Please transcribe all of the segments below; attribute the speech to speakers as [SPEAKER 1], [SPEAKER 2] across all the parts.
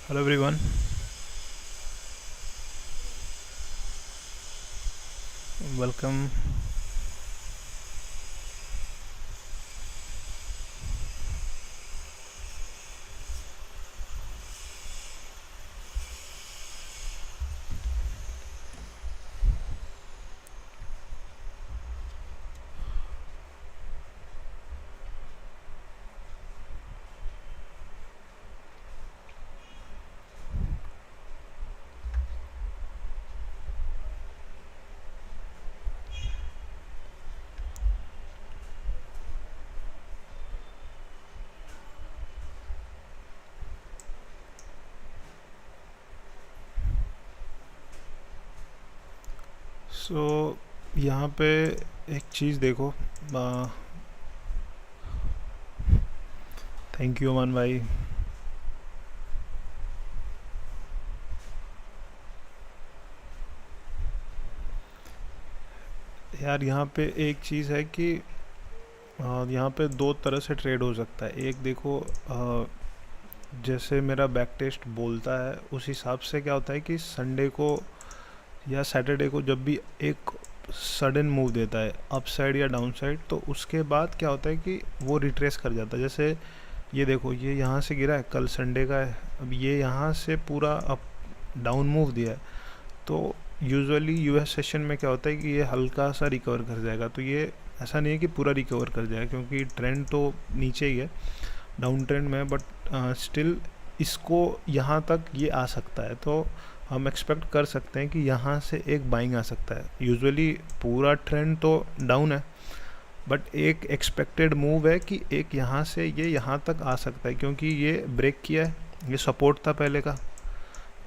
[SPEAKER 1] Hello everyone, welcome. सो यहाँ पे एक चीज़ देखो। थैंक यू अमन भाई। यार यहाँ पे एक चीज़ है कि यहाँ पे दो तरह से ट्रेड हो सकता है। एक देखो, जैसे मेरा बैक टेस्ट बोलता है उस हिसाब से क्या होता है कि संडे को या सैटरडे को जब भी एक सडन मूव देता है अप साइड या डाउन साइड, तो उसके बाद क्या होता है कि वो रिट्रेस कर जाता है। जैसे ये देखो, ये यहाँ से गिरा है, कल संडे का है, अब ये यहाँ से पूरा अप डाउन मूव दिया है। तो यूजुअली यूएस सेशन में क्या होता है कि ये हल्का सा रिकवर कर जाएगा। तो ये ऐसा नहीं है कि पूरा रिकवर कर जाएगा, क्योंकि ट्रेंड तो नीचे ही है, डाउन ट्रेंड में, बट स्टिल इसको यहाँ तक ये आ सकता है। तो हम एक्सपेक्ट कर सकते हैं कि यहाँ से एक बाइंग आ सकता है। यूजुअली पूरा ट्रेंड तो डाउन है, बट एक एक्सपेक्टेड मूव है कि एक यहाँ से ये यहाँ तक आ सकता है, क्योंकि ये ब्रेक किया है, ये सपोर्ट था पहले का।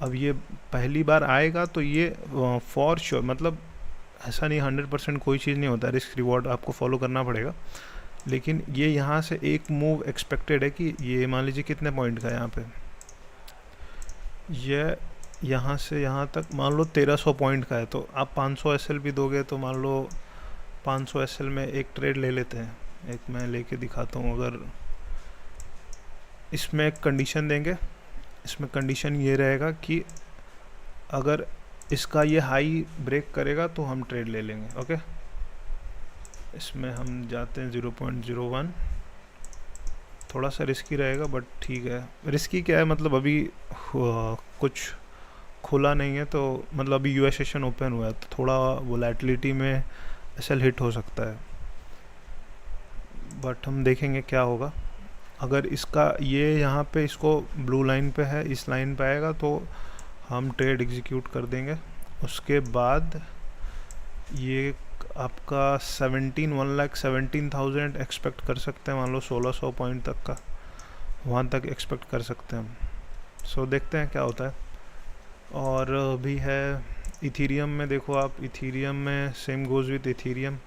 [SPEAKER 1] अब ये पहली बार आएगा तो ये फॉर श्योर, मतलब ऐसा नहीं, 100% कोई चीज़ नहीं होता, रिस्क रिवॉर्ड आपको फॉलो करना पड़ेगा। लेकिन ये यहाँ से एक मूव एक्सपेक्टेड है कि ये मान लीजिए कितने पॉइंट का है यहाँ पे, ये यहाँ से यहाँ तक मान लो 1300 पॉइंट का है। तो आप 500 एसएल भी दोगे तो मान लो 500 एसएल में एक ट्रेड ले लेते हैं। एक मैं लेके दिखाता हूँ। अगर इसमें एक कंडीशन देंगे, इसमें कंडीशन ये रहेगा कि अगर इसका ये हाई ब्रेक करेगा तो हम ट्रेड ले लेंगे। ओके, इसमें हम जाते हैं 0.01। थोड़ा सा रिस्की रहेगा बट ठीक है। रिस्की क्या है, मतलब अभी कुछ खुला नहीं है, तो मतलब अभी यूएस सेशन ओपन हुआ है तो थोड़ा वोलेटिलिटी में एसएल हिट हो सकता है, बट हम देखेंगे क्या होगा। अगर इसका ये यहाँ पे इसको ब्लू लाइन पे है, इस लाइन पे आएगा तो हम ट्रेड एग्जीक्यूट कर देंगे। उसके बाद ये आपका 1,17,000 एक्सपेक्ट कर सकते हैं, मान लो 1600 पॉइंट तक का, वहाँ तक एक्सपेक्ट कर सकते हैं हम। सो देखते हैं क्या होता है। और भी है इथीरियम में, देखो आप, इथीरियम में सेम गोज़ विथ इथीरियम।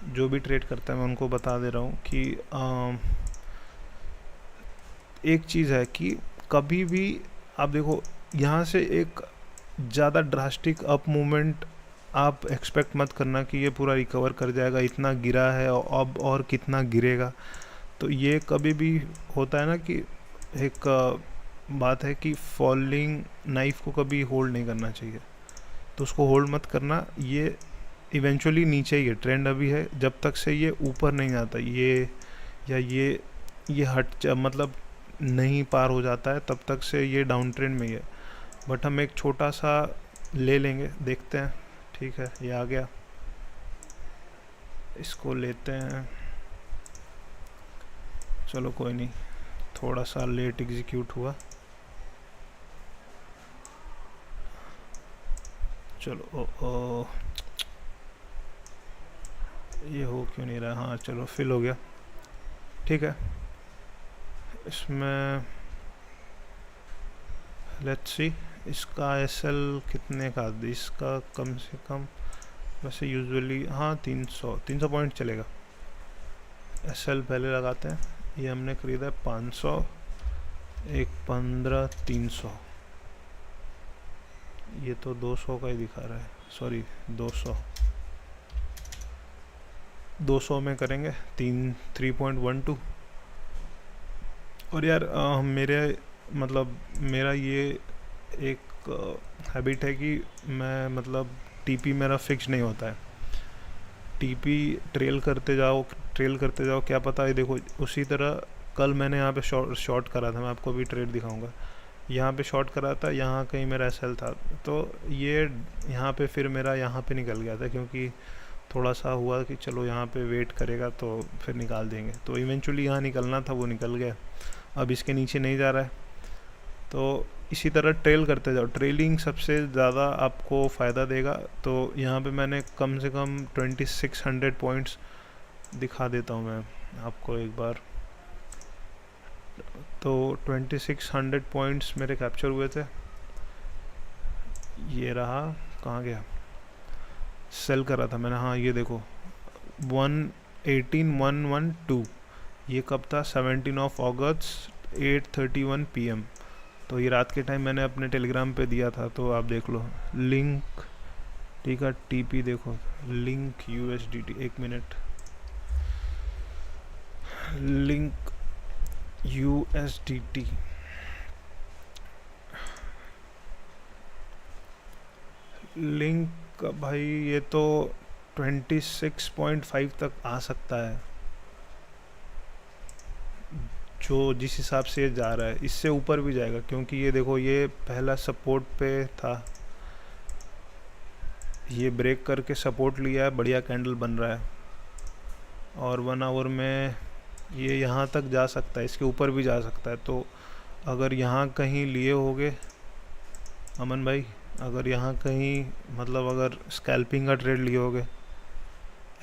[SPEAKER 1] जो भी ट्रेड करता है मैं उनको बता दे रहा हूँ कि एक चीज़ है कि कभी भी आप देखो, यहाँ से एक ज़्यादा ड्रास्टिक अप मूवमेंट आप एक्सपेक्ट मत करना कि ये पूरा रिकवर कर जाएगा। इतना गिरा है, अब और कितना गिरेगा। तो ये कभी भी होता है ना कि एक बात है कि फॉलिंग नाइफ को कभी होल्ड नहीं करना चाहिए, तो उसको होल्ड मत करना। ये इवेंचुअली नीचे ही है, ट्रेंड अभी है, जब तक से ये ऊपर नहीं आता ये, या ये मतलब नहीं पार हो जाता है, तब तक से ये डाउन ट्रेंड में ही है। बट हम एक छोटा सा ले लेंगे, देखते हैं। ठीक है, ये आ गया, इसको लेते हैं। चलो कोई नहीं, थोड़ा सा लेट एग्जीक्यूट हुआ। चलो ये हो क्यों नहीं रहा। हाँ चलो, फिल हो गया। ठीक है, इसमें लेट्स सी इसका एसएल कितने का, इसका कम से कम वैसे यूजुअली हाँ 300 पॉइंट चलेगा। एसएल पहले लगाते हैं। ये हमने खरीदा है 500, एक 15, 300। ये तो 200 का ही दिखा रहा है, सॉरी 200 में करेंगे 3.12। और यार मेरे मतलब मेरा ये एक हैबिट है कि मैं मतलब टीपी मेरा फिक्स नहीं होता है। टीपी ट्रेल करते जाओ, क्या पता है। देखो उसी तरह कल मैंने यहाँ पे शॉर्ट करा था, मैं आपको भी ट्रेड दिखाऊंगा। यहाँ पे शॉर्ट करा था, यहाँ कहीं मेरा एसएल था, तो ये यहाँ पे फिर मेरा यहाँ पे निकल गया था, क्योंकि थोड़ा सा हुआ कि चलो यहाँ पे वेट करेगा तो फिर निकाल देंगे, तो इवेंचुअली यहाँ निकलना था, वो निकल गया। अब इसके नीचे नहीं जा रहा है, तो इसी तरह ट्रेल करते जाओ। ट्रेलिंग सबसे ज़्यादा आपको फ़ायदा देगा। तो यहाँ पे मैंने कम से कम 2600 पॉइंट्स दिखा देता हूँ मैं आपको एक बार। तो 2600 पॉइंट्स मेरे कैप्चर हुए थे। ये रहा, कहाँ गया, सेल करा था मैंने, हाँ ये देखो 118,112। ये कब था, 17 ऑफ अगस्त 8:31 PM। तो ये रात के टाइम मैंने अपने टेलीग्राम पे दिया था, तो आप देख लो लिंक, ठीक है। टीपी देखो, लिंक USDT, एक मिनट, लिंक USDT, लिंक भाई ये तो 26.5 तक आ सकता है, जो जिस हिसाब से ये जा रहा है। इससे ऊपर भी जाएगा, क्योंकि ये देखो ये पहला सपोर्ट पे था, ये ब्रेक करके सपोर्ट लिया है, बढ़िया कैंडल बन रहा है, और 1 आवर में ये यहाँ तक जा सकता है, इसके ऊपर भी जा सकता है। तो अगर यहाँ कहीं लिए होगे अमन भाई, अगर यहाँ कहीं मतलब अगर स्कैल्पिंग का ट्रेड लिए होगे,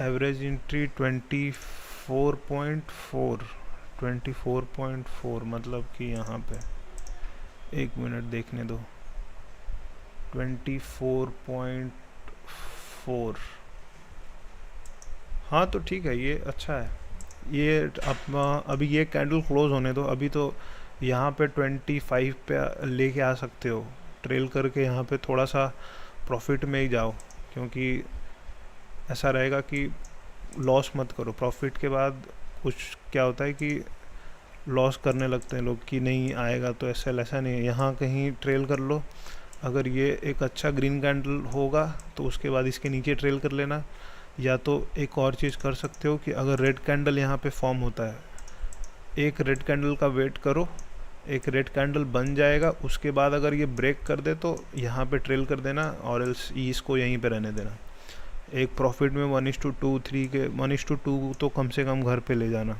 [SPEAKER 1] एवरेज एंट्री 24.4 मतलब कि यहाँ पे, एक मिनट देखने दो, 24.4, हाँ तो ठीक है, ये अच्छा है। ये अभी ये कैंडल क्लोज होने दो, अभी तो यहाँ पे 25 पे लेके आ सकते हो, ट्रेल करके यहाँ पे थोड़ा सा प्रॉफिट में ही जाओ, क्योंकि ऐसा रहेगा कि लॉस मत करो। प्रॉफिट के बाद कुछ क्या होता है कि लॉस करने लगते हैं लोग कि नहीं आएगा तो ऐसा नहीं है, यहाँ कहीं ट्रेल कर लो। अगर ये एक अच्छा ग्रीन कैंडल होगा तो उसके बाद इसके नीचे ट्रेल कर लेना, या तो एक और चीज़ कर सकते हो कि अगर रेड कैंडल यहाँ पे फॉर्म होता है, एक रेड कैंडल का वेट करो, एक रेड कैंडल बन जाएगा, उसके बाद अगर ये ब्रेक कर दे तो यहाँ पे ट्रेल कर देना, और एल्स इसको यहीं पे रहने देना। एक प्रॉफिट में 1:2 3 के 1:2 तो कम से कम घर पे ले जाना।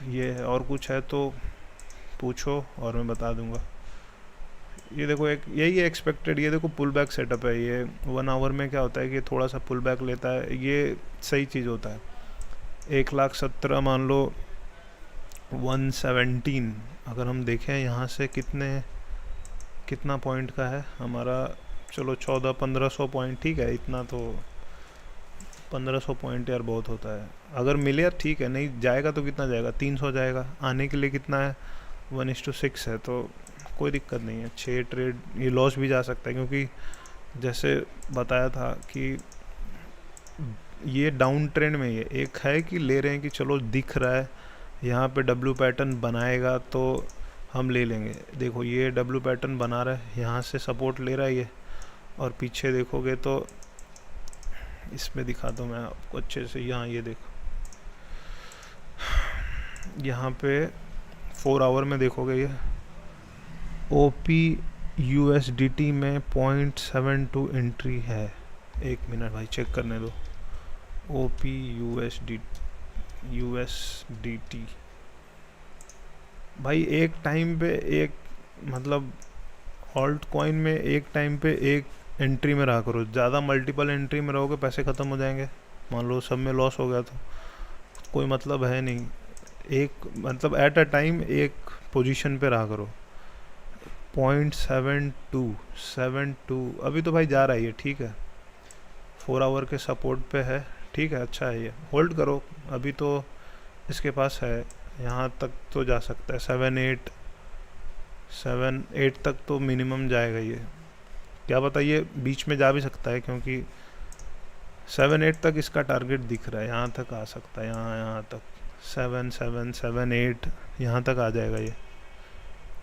[SPEAKER 1] ये है, और कुछ है तो पूछो और मैं बता दूंगा। ये देखो एक यही है एक्सपेक्टेड, ये देखो पुल बैक सेटअप है। ये 1 आवर में क्या होता है कि थोड़ा सा पुल बैक लेता है, ये सही चीज़ होता है। 1,17,000 मान लो 117, अगर हम देखें यहाँ से कितना पॉइंट का है हमारा, चलो 1400-1500 पॉइंट, ठीक है, इतना तो 1500 पॉइंट यार बहुत होता है। अगर मिले यार ठीक है, नहीं जाएगा तो कितना जाएगा, 300 जाएगा, आने के लिए कितना है 1:6 है, तो कोई दिक्कत नहीं है। 6 ट्रेड ये लॉस भी जा सकता है, क्योंकि जैसे बताया था कि ये डाउन ट्रेंड में, ये एक है कि ले रहे हैं कि चलो दिख रहा है यहाँ पे डब्ल्यू पैटर्न बनाएगा तो हम ले लेंगे। देखो ये डब्ल्यू पैटर्न बना रहा है, यहाँ से सपोर्ट ले रहा है ये, और पीछे देखोगे तो इसमें दिखा दूँ मैं आपको अच्छे से, यहाँ ये देखो, यहाँ पे 4 आवर में देखोगे ये OP USDT में 0.72 एंट्री है। एक मिनट भाई चेक करने दो, OP USDT भाई एक टाइम पे एक, मतलब ऑल्ट कॉइन में एक टाइम पे एक एंट्री में रहा करो, ज़्यादा मल्टीपल एंट्री में रहोगे पैसे ख़त्म हो जाएंगे। मान लो सब में लॉस हो गया तो कोई मतलब है नहीं, एक मतलब एट अ टाइम एक पोजीशन पे रहा करो। 0.72 अभी तो भाई जा रहा है ये, ठीक है, 4 आवर के सपोर्ट पे है, ठीक है, अच्छा है, ये होल्ड करो। अभी तो इसके पास है, यहाँ तक तो जा सकता है, 7-8 तक तो मिनिमम जाएगा ये, क्या पता ये बीच में जा भी सकता है, क्योंकि 7-8 तक इसका टारगेट दिख रहा है, यहाँ तक आ सकता है, यहाँ तक 7-8 यहाँ तक आ जाएगा ये।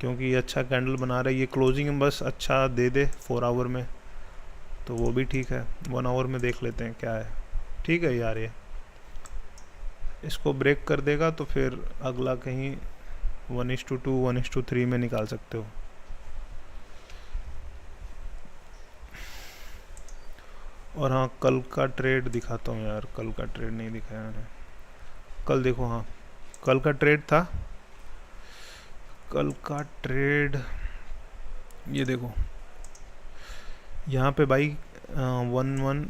[SPEAKER 1] क्योंकि ये अच्छा कैंडल बना रहा है, ये क्लोजिंग बस अच्छा दे दे 4 आवर में तो वो भी ठीक है। 1 आवर में देख लेते हैं क्या है। ठीक है यार, ये इसको ब्रेक कर देगा तो फिर अगला कहीं 1:2 1:3 में निकाल सकते हो। और हाँ, कल का ट्रेड दिखाता हूँ यार, कल का ट्रेड नहीं दिखाया मैंने। कल देखो, हाँ कल का ट्रेड था, कल का ट्रेड ये देखो, यहाँ पे भाई 1 1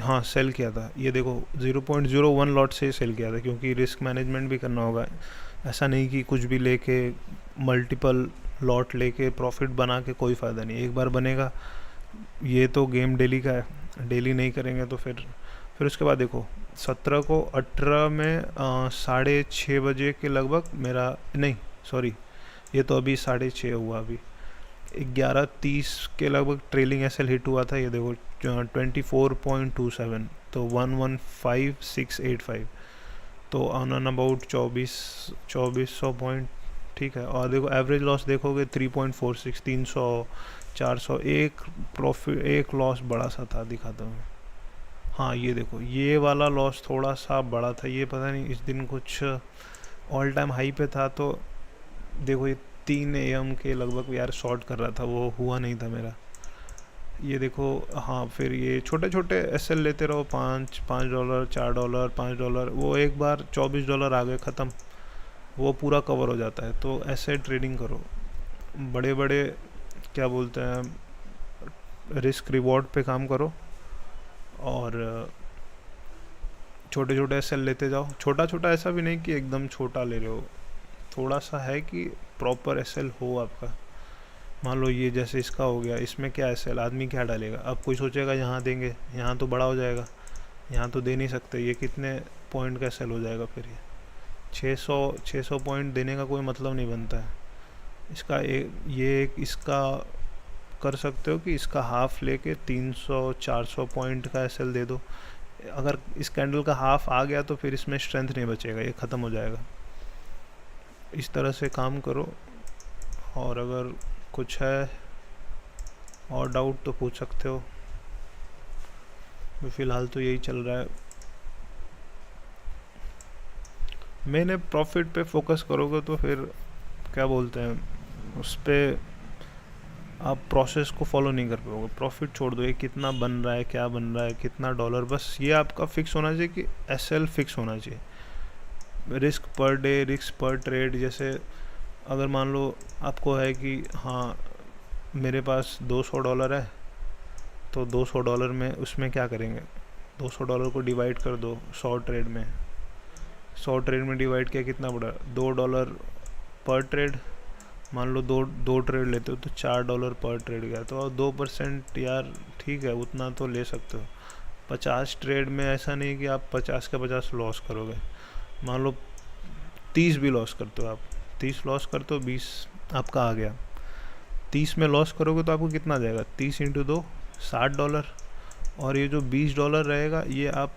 [SPEAKER 1] हाँ सेल किया था, ये देखो 0.01 लॉट से सेल किया था, क्योंकि रिस्क मैनेजमेंट भी करना होगा। ऐसा नहीं कि कुछ भी लेके मल्टीपल लॉट लेके प्रॉफिट बना के कोई फ़ायदा नहीं, एक बार बनेगा। ये तो गेम डेली का है, डेली नहीं करेंगे तो फिर उसके बाद देखो 17 को 18 में 6:30 बजे के लगभग मेरा, नहीं सॉरी, ये तो अभी 6:30 हुआ, अभी 11:30 के लगभग ट्रेलिंग एसएल हिट हुआ था। ये देखो 24.27, तो 115685, तो ऑन एन अबाउट 2400 पॉइंट। ठीक है, और देखो एवरेज लॉस देखोगे 3.46, 300, 400, एक प्रॉफिट एक लॉस बड़ा सा था, दिखाता हूँ। हाँ ये देखो, ये वाला लॉस थोड़ा सा बड़ा था, ये पता नहीं इस दिन कुछ ऑल टाइम हाई पे था, तो देखो ये 3 AM के लगभग यार शॉर्ट कर रहा था, वो हुआ नहीं था मेरा। ये देखो, हाँ फिर ये छोटे छोटे एसएल लेते रहो, $5 $4 $5, वो एक बार $24 आ गए ख़त्म, वो पूरा कवर हो जाता है। तो ऐसे ट्रेडिंग करो, बड़े बड़े क्या बोलते हैं, रिस्क रिवॉर्ड पे काम करो, और छोटे छोटे एसएल लेते जाओ। छोटा छोटा ऐसा भी नहीं कि एकदम छोटा ले रहे हो, थोड़ा सा है कि प्रॉपर एसएल हो आपका। मान लो ये जैसे इसका हो गया, इसमें क्या एसएल, आदमी क्या डालेगा, अब कोई सोचेगा यहाँ देंगे, यहाँ तो बड़ा हो जाएगा, यहाँ तो दे नहीं सकते, ये कितने पॉइंट का एसएल हो जाएगा फिर, ये 600 पॉइंट देने का कोई मतलब नहीं बनता है इसका। ये एक इसका कर सकते हो कि इसका हाफ लेके 300 400 पॉइंट का एसएल दे दो। अगर इस कैंडल का हाफ आ गया तो फिर इसमें स्ट्रेंथ नहीं बचेगा, ये ख़त्म हो जाएगा। इस तरह से काम करो, और अगर कुछ है और डाउट तो पूछ सकते हो। फ़िलहाल तो यही चल रहा है। मैंने प्रॉफिट पे फोकस करोगे तो फिर क्या बोलते हैं, उस पर आप प्रोसेस को फॉलो नहीं कर पाओगे। प्रॉफिट छोड़ दो, ये कितना बन रहा है, क्या बन रहा है, कितना डॉलर, बस ये आपका फिक्स होना चाहिए कि एसएल फिक्स होना चाहिए। रिस्क पर डे, रिस्क पर ट्रेड, जैसे अगर मान लो आपको है कि हाँ मेरे पास $200 है, तो $200 में उसमें क्या करेंगे, $200 को डिवाइड कर दो 100 ट्रेड में, 100 ट्रेड में डिवाइड किया कितना पड़ा, $2 पर ट्रेड। मान लो दो दो ट्रेड लेते हो तो $4 पर ट्रेड गया, तो 2% यार ठीक है, उतना तो ले सकते हो। 50 ट्रेड में ऐसा नहीं कि आप 50 का 50 लॉस करोगे। मान लो 30 भी लॉस करते हो आप, 30 लॉस करते हो, 20 आपका आ गया। 30 में लॉस करोगे तो आपको कितना आ जाएगा, 30 × 2 $60। और ये जो $20 रहेगा, ये आप,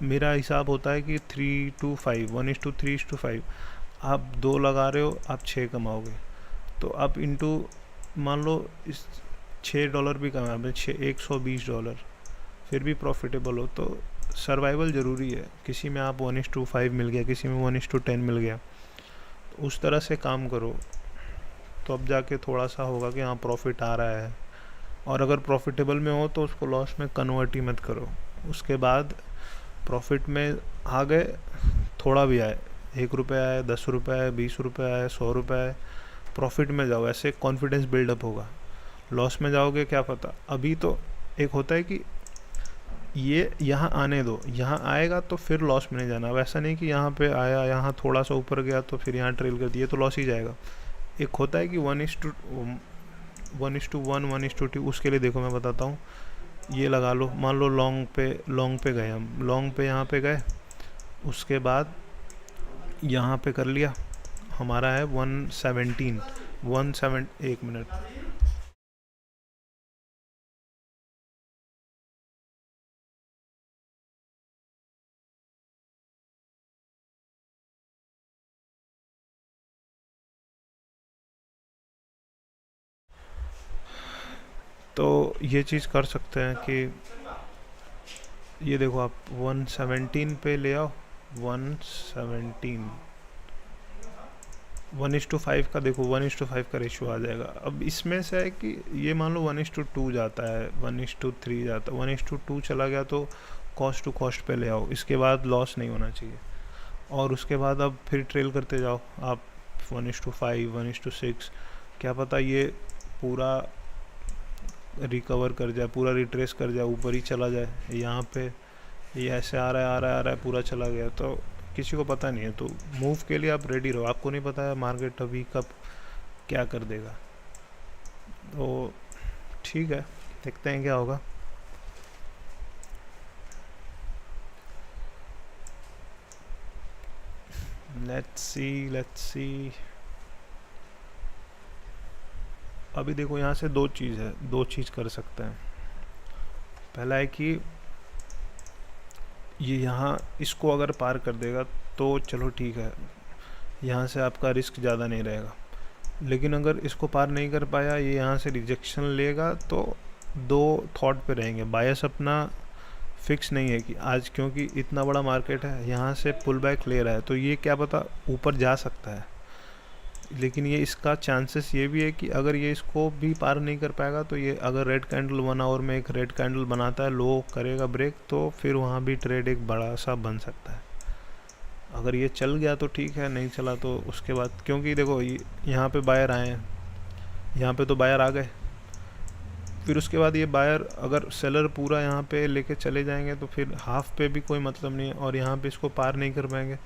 [SPEAKER 1] मेरा हिसाब होता है कि 3:5 1:3:5, आप 2 लगा रहे हो, आप 6 कमाओगे, तो आप इंटू, मान लो इस $6 भी कमा आपने, 120 $, फिर भी प्रॉफिटेबल हो। तो सर्वाइवल ज़रूरी है, किसी में आप 1:5 मिल गया, किसी में 1:10 मिल गया, तो उस तरह से काम करो, तो अब जाके थोड़ा सा होगा कि हाँ प्रॉफिट आ रहा है। और अगर प्रॉफिटेबल में हो तो उसको लॉस में कन्वर्ट ही मत करो। उसके बाद प्रॉफिट में आ गए, थोड़ा भी आए, ₹1 आए, ₹10 आए, ₹20 आए, ₹100 आए, प्रॉफिट में जाओ, ऐसे कॉन्फिडेंस बिल्डअप होगा। लॉस में जाओगे क्या पता। अभी तो एक होता है कि ये यहाँ आने दो, यहाँ आएगा तो फिर लॉस में नहीं जाना। वैसा नहीं कि यहाँ पे आया, यहाँ थोड़ा सा ऊपर गया तो फिर यहाँ ट्रेल कर दिया तो लॉस ही जाएगा। एक होता है कि 1:1 1:2, उसके लिए देखो मैं बताता हूँ। ये लगा लो, मान लो लॉन्ग पे गए हम, लॉन्ग पे यहाँ पे गए, उसके बाद यहाँ पे कर लिया, हमारा है 117 एक मिनट। तो ये चीज़ कर सकते हैं कि ये देखो आप 117 पे ले आओ, 117 1:5 का देखो, 1:5 का रेशियो आ जाएगा। अब इसमें से है कि ये मान लो 1:2 जाता है, 1:3 जाता है, 1:2 चला गया तो कॉस्ट टू कॉस्ट पे ले आओ, इसके बाद लॉस नहीं होना चाहिए। और उसके बाद अब फिर ट्रेल करते जाओ आप 1:5 1:6, क्या पता ये पूरा रिकवर कर जाए, पूरा रिट्रेस कर जाए, ऊपर ही चला जाए। यहाँ पे ये ऐसे आ रहा है आ रहा है आ रहा है, पूरा चला गया तो किसी को पता नहीं है। तो मूव के लिए आप रेडी रहो, आपको नहीं पता है मार्केट अभी कब क्या कर देगा। तो ठीक है, देखते हैं क्या होगा। Let's see. अभी देखो यहाँ से दो चीज़ कर सकते हैं। पहला है कि ये यहाँ इसको अगर पार कर देगा तो चलो ठीक है, यहाँ से आपका रिस्क ज़्यादा नहीं रहेगा। लेकिन अगर इसको पार नहीं कर पाया, ये यहाँ से रिजेक्शन लेगा, तो दो थॉट पे रहेंगे। बायस अपना फिक्स नहीं है कि आज, क्योंकि इतना बड़ा मार्केट है, यहाँ से पुल बैक ले रहा है तो ये क्या पता ऊपर जा सकता है। लेकिन ये इसका चांसेस ये भी है कि अगर ये इसको भी पार नहीं कर पाएगा तो ये अगर रेड कैंडल 1 आवर में एक रेड कैंडल बनाता है, लो करेगा ब्रेक, तो फिर वहाँ भी ट्रेड एक बड़ा सा बन सकता है। अगर ये चल गया तो ठीक है, नहीं चला तो उसके बाद, क्योंकि देखो यहाँ पे बायर आए हैं, यहाँ पे तो बायर आ गए, फिर उसके बाद ये बायर अगर सेलर पूरा यहाँ पे लेके चले जाएंगे तो फिर हाफ पे भी कोई मतलब नहीं है, और यहाँ पे इसको पार नहीं कर पाएंगे।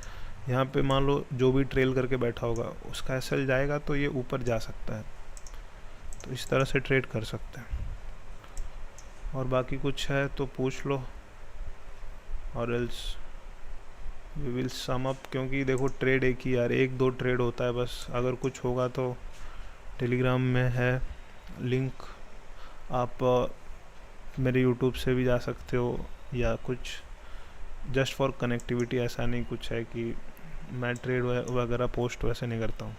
[SPEAKER 1] यहाँ पे मान लो जो भी ट्रेल करके बैठा होगा उसका एसएल जाएगा तो ये ऊपर जा सकता है। तो इस तरह से ट्रेड कर सकते हैं। और बाकी कुछ है तो पूछ लो, और else we will sum up. क्योंकि देखो ट्रेड एक ही यार, एक दो ट्रेड होता है बस। अगर कुछ होगा तो टेलीग्राम में है लिंक, आप मेरे यूट्यूब से भी जा सकते हो, या कुछ जस्ट फॉर कनेक्टिविटी। ऐसा नहीं कुछ है कि मैं ट्रेड वगैरह पोस्ट वैसे नहीं करता हूँ,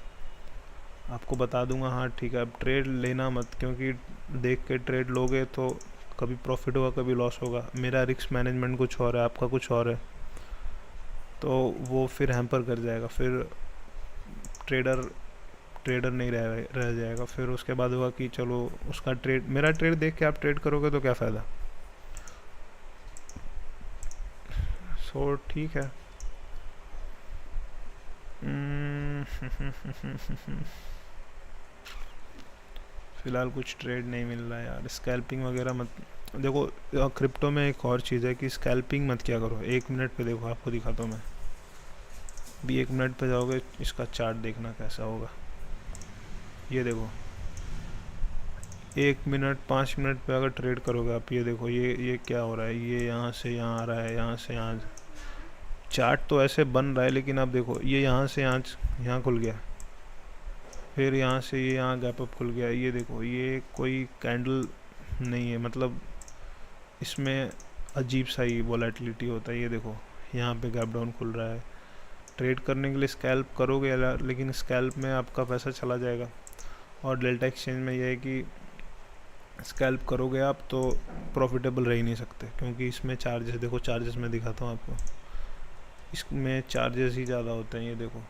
[SPEAKER 1] आपको बता दूंगा हाँ ठीक है। अब ट्रेड लेना मत, क्योंकि देख के ट्रेड लोगे तो कभी प्रॉफिट होगा कभी लॉस होगा। मेरा रिस्क मैनेजमेंट कुछ और है, आपका कुछ और है, तो वो फिर हैम्पर कर जाएगा। फिर ट्रेडर नहीं रह जाएगा। फिर उसके बाद होगा कि चलो उसका ट्रेड, मेरा ट्रेड देख के आप ट्रेड करोगे तो क्या फ़ायदा। सो ठीक है। फ़िलहाल कुछ ट्रेड नहीं मिल रहा है यार। स्कैल्पिंग वगैरह मत देखो। क्रिप्टो में एक और चीज़ है कि स्कैल्पिंग मत क्या करो। 1 मिनट पे देखो, आपको दिखाता हूँ मैं भी। 1 मिनट पे जाओगे, इसका चार्ट देखना कैसा होगा। ये देखो 1 मिनट 5 मिनट पे अगर ट्रेड करोगे आप, ये देखो ये क्या हो रहा है। ये यहाँ से यहाँ आ रहा है, यहाँ से यहाँ। चार्ट तो ऐसे बन रहा है, लेकिन आप देखो ये यहाँ से यहाँ खुल गया, फिर यहाँ से ये यहाँ गैप अप खुल गया। ये देखो ये कोई कैंडल नहीं है, मतलब इसमें अजीब सा ही वॉलेटिलिटी होता है। ये देखो यहाँ पे गैप डाउन खुल रहा है। ट्रेड करने के लिए स्कैल्प करोगे, लेकिन स्कैल्प में आपका पैसा चला जाएगा। और डेल्टा एक्सचेंज में ये है कि स्कैल्प करोगे आप तो प्रॉफिटेबल रह ही नहीं सकते, क्योंकि इसमें चार्जेस देखो, चार्जेस मैं दिखाता हूँ आपको, इसमें चार्जेस ही ज़्यादा होते हैं। ये देखो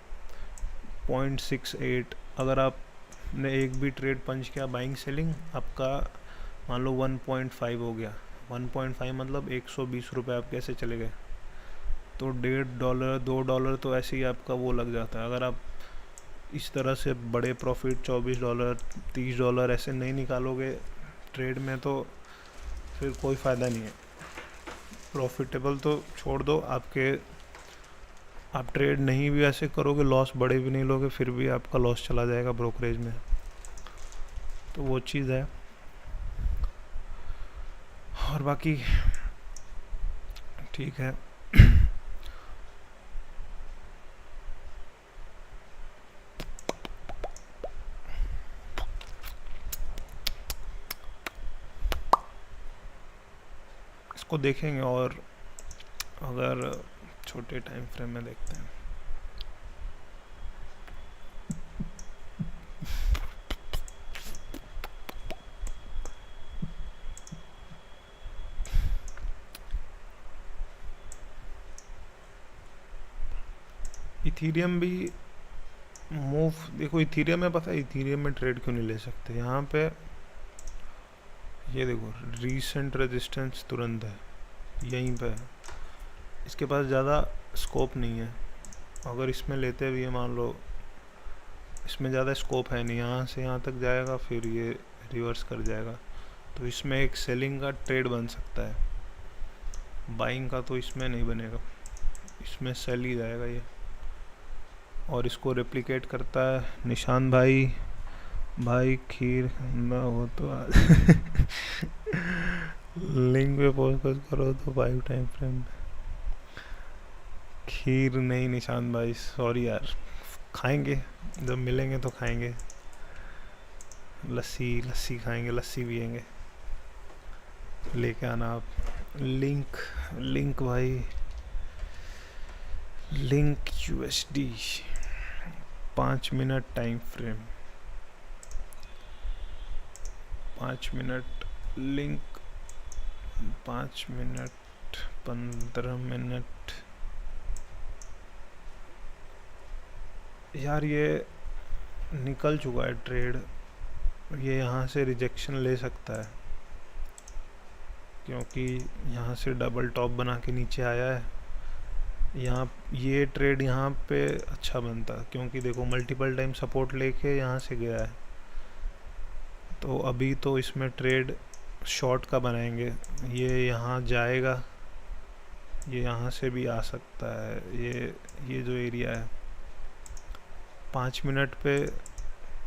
[SPEAKER 1] 0.68, अगर आपने एक भी ट्रेड पंच किया बाइंग सेलिंग, आपका मान लो 1.5 हो गया। 1.5 मतलब 120 रुपये आप कैसे चले गए। तो $1.5 $2 तो ऐसे ही आपका वो लग जाता है। अगर आप इस तरह से बड़े प्रॉफिट $24 $30 ऐसे नहीं निकालोगे ट्रेड में, तो फिर कोई फ़ायदा नहीं है। प्रॉफिटेबल तो छोड़ दो, आप ट्रेड नहीं भी ऐसे करोगे, लॉस बड़े भी नहीं लोगे, फिर भी आपका लॉस चला जाएगा ब्रोकरेज में। तो वो चीज़ है। और बाकी ठीक है। इसको देखेंगे, और अगर छोटे टाइम फ्रेम में देखते हैं। इथीरियम भी मूव, देखो इथीरियम में पता है इथीरियम में ट्रेड क्यों नहीं ले सकते, यहाँ पे ये देखो रीसेंट रेजिस्टेंस तुरंत है यहीं पे, इसके पास ज़्यादा स्कोप नहीं है। अगर इसमें लेते भी है मान लो, इसमें ज़्यादा स्कोप है नहीं, यहाँ से यहाँ तक जाएगा फिर ये रिवर्स कर जाएगा, तो इसमें एक सेलिंग का ट्रेड बन सकता है, बाइंग का तो इसमें नहीं बनेगा, इसमें सेल ही जाएगा ये। और इसको रेप्लिकेट करता है निशान भाई, भाई खीर ना हो तो आज लिंक पे फोकस करो तो 5 टाइम फ्रेम। खीर नहीं निशान भाई, सॉरी यार, खाएंगे जब मिलेंगे तो खाएंगे, लस्सी लस्सी खाएंगे, लस्सी पियेंगे, लेके आना आप लिंक, लिंक भाई, link USD 5 minute time frame, 5 minute link, 5 minute 15 minute. यार ये निकल चुका है ट्रेड, ये यहाँ से रिजेक्शन ले सकता है क्योंकि यहाँ से डबल टॉप बना के नीचे आया है। यहाँ ये ट्रेड यहाँ पे अच्छा बनता क्योंकि देखो मल्टीपल टाइम सपोर्ट लेके यहाँ से गया है, तो अभी तो इसमें ट्रेड शॉर्ट का बनाएंगे, ये यहाँ जाएगा, ये यहाँ से भी आ सकता है, ये जो एरिया है 5 मिनट पे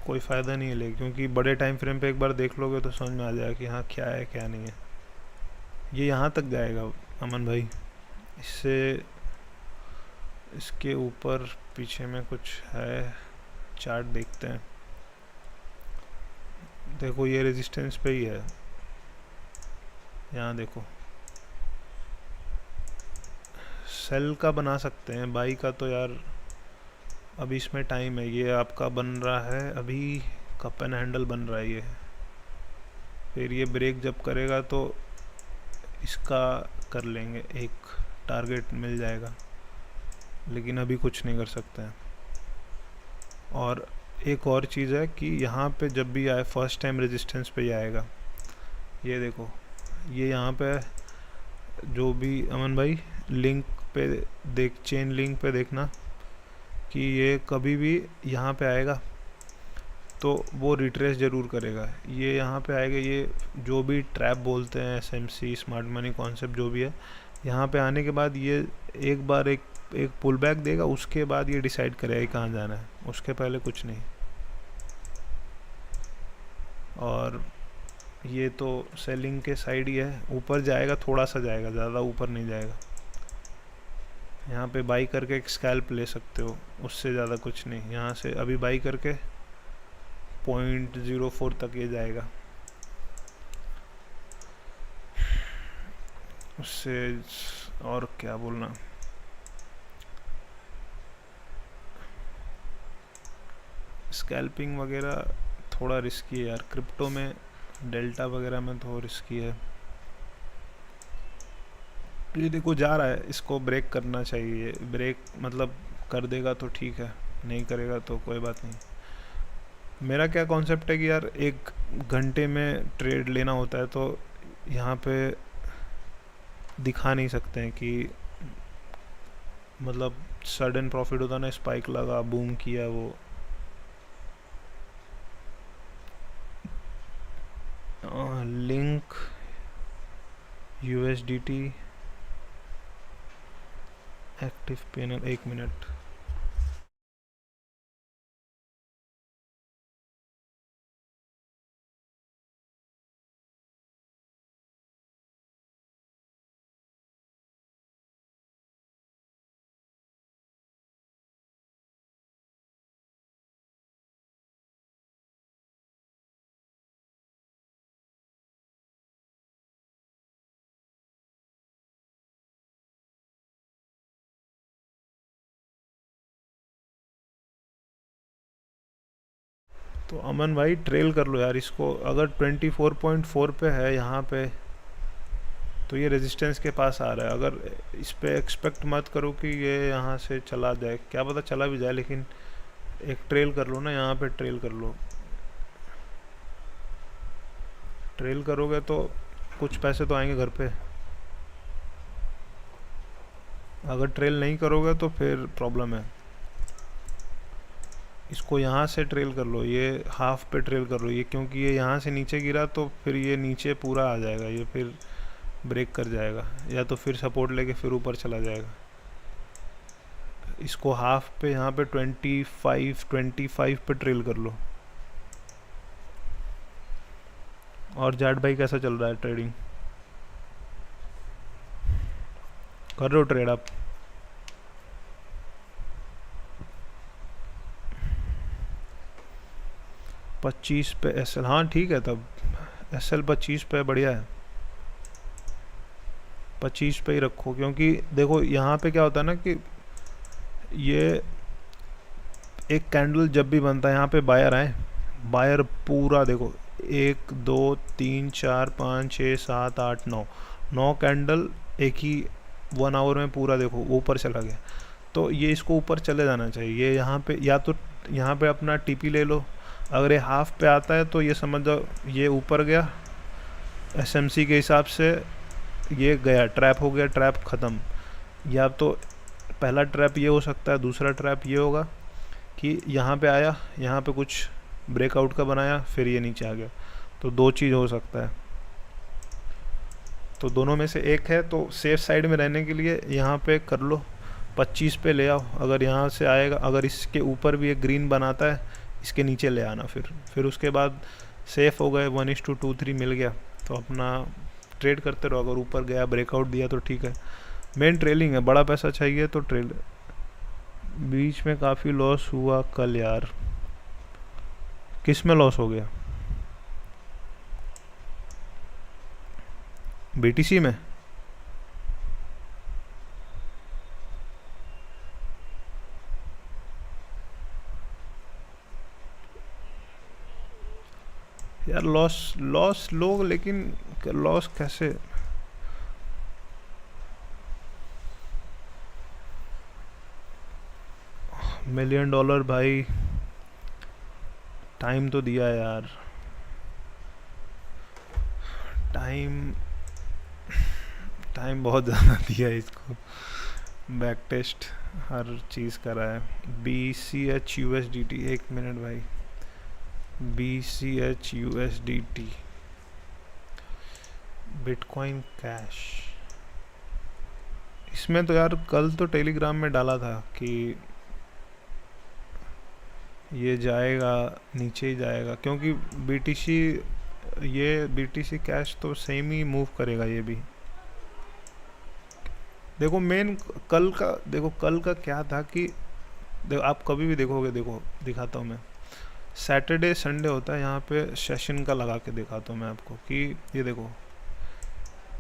[SPEAKER 1] कोई फ़ायदा नहीं है क्योंकि बड़े टाइम फ्रेम पे एक बार देख लोगे तो समझ में आ जाएगा कि हाँ क्या है क्या नहीं है। ये यहाँ तक जाएगा अमन भाई, इससे इसके ऊपर पीछे में कुछ है, चार्ट देखते हैं। देखो ये रेजिस्टेंस पे ही है, यहाँ देखो सेल का बना सकते हैं, बाई का तो यार अभी इसमें टाइम है, ये आपका बन रहा है अभी, कप एंड हैंडल बन रहा है ये, फिर ये ब्रेक जब करेगा तो इसका कर लेंगे, एक टारगेट मिल जाएगा, लेकिन अभी कुछ नहीं कर सकते हैं। और एक और चीज़ है कि यहाँ पे जब भी आए फर्स्ट टाइम रेजिस्टेंस पे ही आएगा, ये देखो ये यहाँ पे जो भी अमन भाई लिंक पे देख, चेन लिंक पे देखना कि ये कभी भी यहाँ पे आएगा तो वो रिट्रेस ज़रूर करेगा, ये यहाँ पे आएगा, ये जो भी ट्रैप बोलते हैं एसएमसी स्मार्ट मनी कॉन्सेप्ट जो भी है, यहाँ पे आने के बाद ये एक बार एक पुल बैक देगा, उसके बाद ये डिसाइड करेगा कहाँ जाना है, उसके पहले कुछ नहीं। और ये तो सेलिंग के साइड ही है, ऊपर जाएगा थोड़ा सा जाएगा, ज़्यादा ऊपर नहीं जाएगा। यहाँ पे बाई करके एक स्कैल्प ले सकते हो, उससे ज़्यादा कुछ नहीं, यहाँ से अभी बाई करके 0.04 तक ये जाएगा, उससे और क्या बोलना। स्कैल्पिंग वगैरह थोड़ा रिस्की है यार, क्रिप्टो में डेल्टा वगैरह में तो रिस्की है। ये देखो जा रहा है, इसको ब्रेक करना चाहिए, ब्रेक मतलब कर देगा तो ठीक है, नहीं करेगा तो कोई बात नहीं। मेरा क्या कॉन्सेप्ट है कि यार 1 घंटे में ट्रेड लेना होता है तो यहाँ पे दिखा नहीं सकते हैं कि मतलब सडन प्रॉफिट होता ना, स्पाइक लगा बूम किया वो। Link USDT active panel, 1 minute. तो अमन भाई ट्रेल कर लो यार इसको, अगर 24.4 पे है यहाँ पे तो ये रेजिस्टेंस के पास आ रहा है। अगर इस पे एक्सपेक्ट मत करो कि ये यहाँ से चला जाए, क्या पता चला भी जाए, लेकिन एक ट्रेल कर लो ना, यहाँ पे ट्रेल कर लो। ट्रेल करोगे तो कुछ पैसे तो आएंगे घर पे। अगर ट्रेल नहीं करोगे तो फिर प्रॉब्लम है। इसको यहाँ से ट्रेल कर लो, ये हाफ पे ट्रेल कर लो ये, क्योंकि ये यहाँ से नीचे गिरा तो फिर ये नीचे पूरा आ जाएगा, ये फिर ब्रेक कर जाएगा, या तो फिर सपोर्ट लेके फिर ऊपर चला जाएगा। इसको हाफ पे यहाँ पे 25 पे ट्रेल कर लो। और जाट भाई कैसा चल रहा है ट्रेडिंग? कर रहे हो ट्रेड आप? पच्चीस पे एसएल, हाँ ठीक है, तब एसएल 25 पे बढ़िया है। 25 पे ही रखो, क्योंकि देखो यहाँ पे क्या होता है ना कि ये एक कैंडल जब भी बनता है यहाँ पे बायर आए, बायर पूरा देखो 1 2 3 4 5 6 7 8 9 कैंडल एक ही 1 आवर में पूरा देखो ऊपर चला गया। तो ये इसको ऊपर चले जाना चाहिए। ये यहाँ पे या तो यहाँ पे अपना टीपी ले लो, अगर ये हाफ पे आता है तो ये समझ जाओ ये ऊपर गया, एसएमसी के हिसाब से ये गया, ट्रैप हो गया, ट्रैप ख़त्म। या तो पहला ट्रैप ये हो सकता है, दूसरा ट्रैप ये होगा कि यहाँ पे आया, यहाँ पे कुछ ब्रेकआउट का बनाया, फिर ये नीचे आ गया। तो दो चीज़ हो सकता है, तो दोनों में से एक है। तो सेफ साइड में रहने के लिए यहाँ पे कर लो, 25 पे ले आओ। अगर यहाँ से आएगा, अगर इसके ऊपर भी एक ग्रीन बनाता है, इसके नीचे ले आना, फिर उसके बाद सेफ हो गए, 1:2 3 मिल गया तो अपना ट्रेड करते रहो। अगर ऊपर गया ब्रेकआउट दिया तो ठीक है। मेन ट्रेलिंग है, बड़ा पैसा चाहिए तो ट्रेल। बीच में काफ़ी लॉस हुआ कल यार। किस में लॉस हो गया? बीटीसी में? यार लॉस लो, लेकिन लॉस कैसे? $1 मिलियन भाई, टाइम तो दिया यार, टाइम बहुत ज़्यादा दिया इसको। बैक टेस्ट हर चीज़ करा है। BCH USDT, 1 मिनट भाई, BCH USDT बिटकॉइन कैश। इसमें तो यार कल तो टेलीग्राम में डाला था कि ये जाएगा, नीचे ही जाएगा, क्योंकि BTC कैश तो सेम ही मूव करेगा ये भी। देखो मेन कल का क्या था कि देखो आप कभी भी देखोगे, देखो दिखाता हूँ मैं, सैटरडे संडे होता है यहाँ पे सेशन का, लगा के दिखाता हूँ मैं आपको कि ये देखो,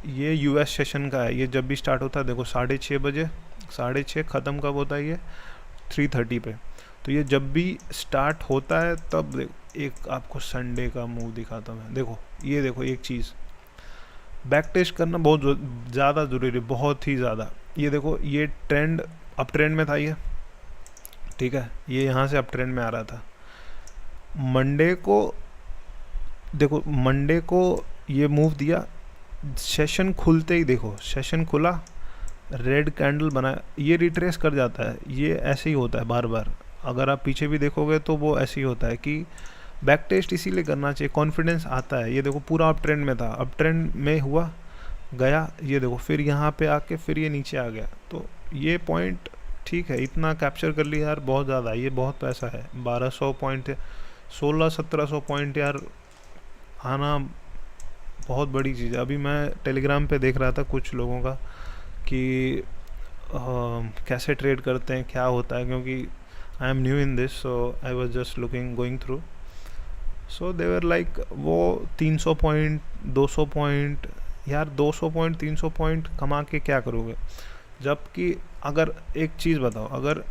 [SPEAKER 1] ये यूएस सेशन का है। ये जब भी स्टार्ट होता है देखो 6:30 बजे, 6:30 ख़त्म कब होता है? ये 3:30 पे। तो ये जब भी स्टार्ट होता है तब एक आपको संडे का मूव दिखाता हूँ मैं। देखो ये देखो, एक चीज़ बैक टेस्ट करना बहुत ज़्यादा ज़रूरी है, बहुत ही ज़्यादा। ये देखो, ये ट्रेंड अप ट्रेंड में था ये, ठीक है, ये यहाँ से अप ट्रेंड में आ रहा था। मंडे को देखो, मंडे को ये मूव दिया, सेशन खुलते ही देखो, सेशन खुला, रेड कैंडल बना, ये रिट्रेस कर जाता है। ये ऐसे ही होता है बार बार, अगर आप पीछे भी देखोगे तो वो ऐसे ही होता है कि बैक टेस्ट इसीलिए करना चाहिए, कॉन्फिडेंस आता है। ये देखो पूरा अप ट्रेंड में था, अप ट्रेंड में हुआ, गया, ये देखो फिर यहाँ पे आके फिर ये नीचे आ गया। तो ये पॉइंट ठीक है, इतना कैप्चर कर लिया यार, बहुत ज़्यादा, ये बहुत पैसा है। 1200 पॉइंट, 1600-1700 पॉइंट यार आना बहुत बड़ी चीज़ है। अभी मैं टेलीग्राम पे देख रहा था कुछ लोगों का कि कैसे ट्रेड करते हैं, क्या होता है, क्योंकि I am new in this, so I was just going through. So they were like वो 300 पॉइंट 200 पॉइंट, यार 200 पॉइंट 300 पॉइंट कमा के क्या करोगे? जबकि अगर एक चीज़ बताओ, अगर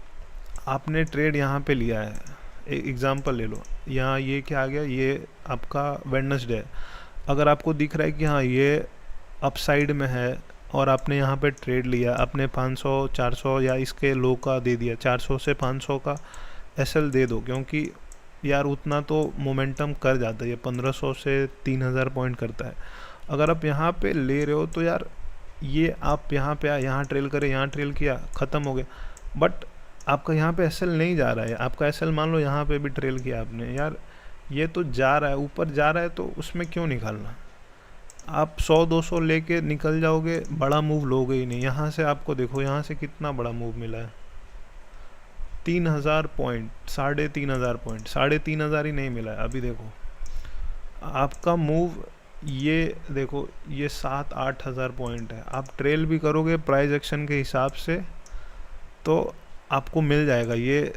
[SPEAKER 1] आपने ट्रेड यहाँ पे लिया है, एक एग्जांपल ले लो, यहाँ ये क्या आ गया, ये आपका वेडनेसडे है। अगर आपको दिख रहा है कि हाँ ये अपसाइड में है और आपने यहाँ पे ट्रेड लिया, आपने 500 400 या इसके लो का दे दिया, 400 से 500 का एसएल दे दो, क्योंकि यार उतना तो मोमेंटम कर जाता है, ये 1500 से 3000 पॉइंट करता है। अगर आप यहाँ पे ले रहे हो तो यार ये आप यहाँ पे यहाँ ट्रेल करे, यहाँ ट्रेल किया, ख़त्म हो गया। बट आपका यहाँ पे एसएल नहीं जा रहा है, आपका एसएल मान लो यहाँ पे भी ट्रेल किया आपने, यार ये तो जा रहा है, ऊपर जा रहा है, तो उसमें क्यों निकालना। आप 100-200 लेके निकल जाओगे, बड़ा मूव लोगे ही नहीं। यहाँ से आपको देखो, यहाँ से कितना बड़ा मूव मिला है, 3000 पॉइंट, 3500 पॉइंट, 3500 ही नहीं मिला है। अभी देखो आपका मूव, ये देखो ये 7-8 हज़ार पॉइंट है। आप ट्रेल भी करोगे प्राइस एक्शन के हिसाब से तो आपको मिल जाएगा। ये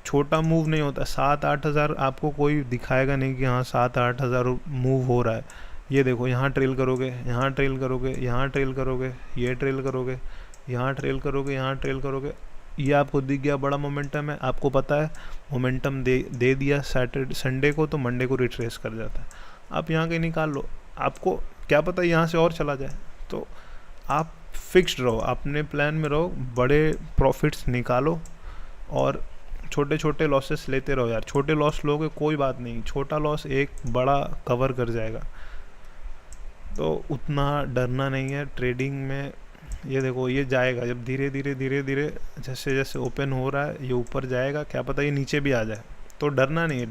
[SPEAKER 1] छोटा मूव नहीं होता, 7-8 हज़ार आपको कोई दिखाएगा नहीं कि हाँ 7-8 हज़ार मूव हो रहा है। ये देखो यहाँ ट्रेल करोगे, यहाँ ट्रेल करोगे, यहाँ ट्रेल करोगे, ये ट्रेल करोगे, यहाँ ट्रेल करोगे, यहाँ ट्रेल करोगे, ये आपको दिख गया बड़ा मोमेंटम है। आपको पता है मोमेंटम दे दिया सैटरडे संडे को, तो मंडे को रिट्रेस कर जाता है। आप यहाँ के निकाल लो, आपको क्या पता यहाँ से और चला जाए। तो आप फिक्स्ड रहो, अपने प्लान में रहो, बड़े प्रॉफिट्स निकालो और छोटे छोटे लॉसेस लेते रहो। यार छोटे लॉस लोगे कोई बात नहीं, छोटा लॉस एक बड़ा कवर कर जाएगा, तो उतना डरना नहीं है ट्रेडिंग में। ये देखो ये जाएगा, जब धीरे धीरे जैसे जैसे ओपन हो रहा है ये ऊपर जाएगा, क्या पता ये नीचे भी आ जाए, तो डरना नहीं है।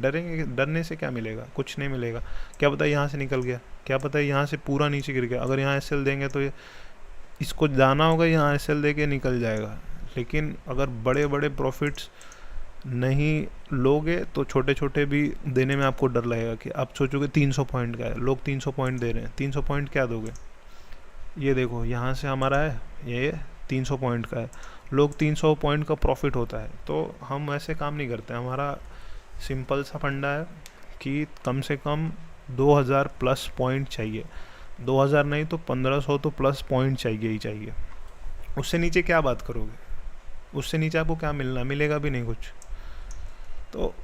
[SPEAKER 1] डरने से क्या मिलेगा, कुछ नहीं मिलेगा। क्या पता यहाँ से निकल गया, क्या पता यहाँ से पूरा नीचे गिर गया, अगर यहाँ एसएल देंगे तो ये इसको जाना होगा, यहाँ एसएल दे के निकल जाएगा। लेकिन अगर बड़े बड़े प्रॉफिट्स नहीं लोगे तो छोटे छोटे भी देने में आपको डर लगेगा कि आप सोचोगे 300 पॉइंट का है, लोग 300 पॉइंट दे रहे हैं, 300 पॉइंट क्या दोगे। ये देखो यहाँ से हमारा है, ये 300 पॉइंट का है, लोग 300 पॉइंट का प्रॉफिट होता है। तो हम ऐसे काम नहीं करते। हमारा सिंपल सा फंडा है कि कम से कम 2000 प्लस पॉइंट चाहिए, 2000 नहीं तो 1500 तो प्लस पॉइंट चाहिए ही चाहिए। उससे नीचे क्या बात करोगे, उससे नीचे आपको क्या मिलेगा भी नहीं कुछ। तो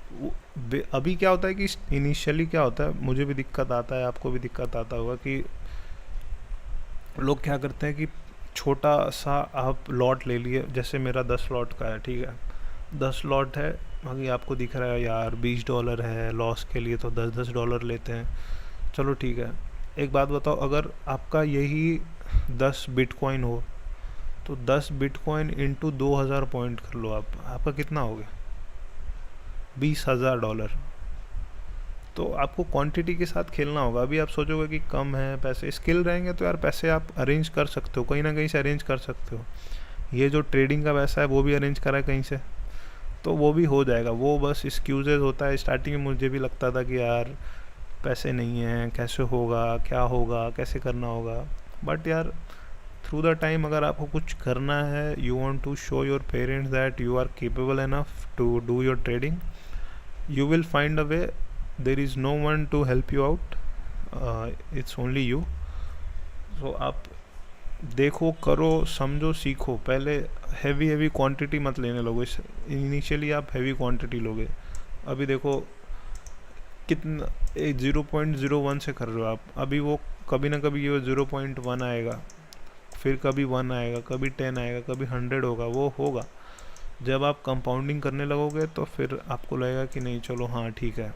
[SPEAKER 1] अभी क्या होता है कि इनिशियली क्या होता है, मुझे भी दिक्कत आता है, आपको भी दिक्कत आता होगा कि लोग क्या करते हैं कि छोटा सा आप लॉट ले लिए, जैसे मेरा 10 लॉट का है, ठीक है 10 लॉट है, बाकी आपको दिख रहा है यार $20 है, लॉस के लिए तो $10 लेते हैं, चलो ठीक है। एक बात बताओ, अगर आपका यही 10 बिटकॉइन हो तो 10 बिटकॉइन इंटू 2000 पॉइंट कर लो, आपका कितना हो गया, $20,000। तो आपको क्वांटिटी के साथ खेलना होगा। अभी आप सोचोगे कि कम है पैसे, स्किल रहेंगे तो यार पैसे आप अरेंज कर सकते हो, कहीं ना कहीं से अरेंज कर सकते हो। ये जो ट्रेडिंग का पैसा है वो भी अरेंज करा है कहीं से, तो वो भी हो जाएगा। वो बस एक्सक्यूजेज होता है। स्टार्टिंग में मुझे भी लगता था कि यार पैसे नहीं हैं, कैसे होगा, क्या होगा, कैसे करना होगा। बट यार थ्रू द टाइम अगर आपको कुछ करना है, you want to show your parents that you are capable enough to do your trading, you will find a way. There is no one to help you out, it's only you. So आप देखो, करो, समझो, सीखो। पहले heavy quantity मत लेने लोगे, initially आप हैवी क्वांटिटी लोगे। अभी देखो कितना 0.01 से कर रहे हो आप, अभी वो कभी ना कभी ये 0.1 आएगा, फिर कभी 1 आएगा, कभी 10 आएगा, कभी 100 होगा, वो होगा। जब आप कंपाउंडिंग करने लगोगे तो फिर आपको लगेगा कि नहीं चलो हाँ ठीक है,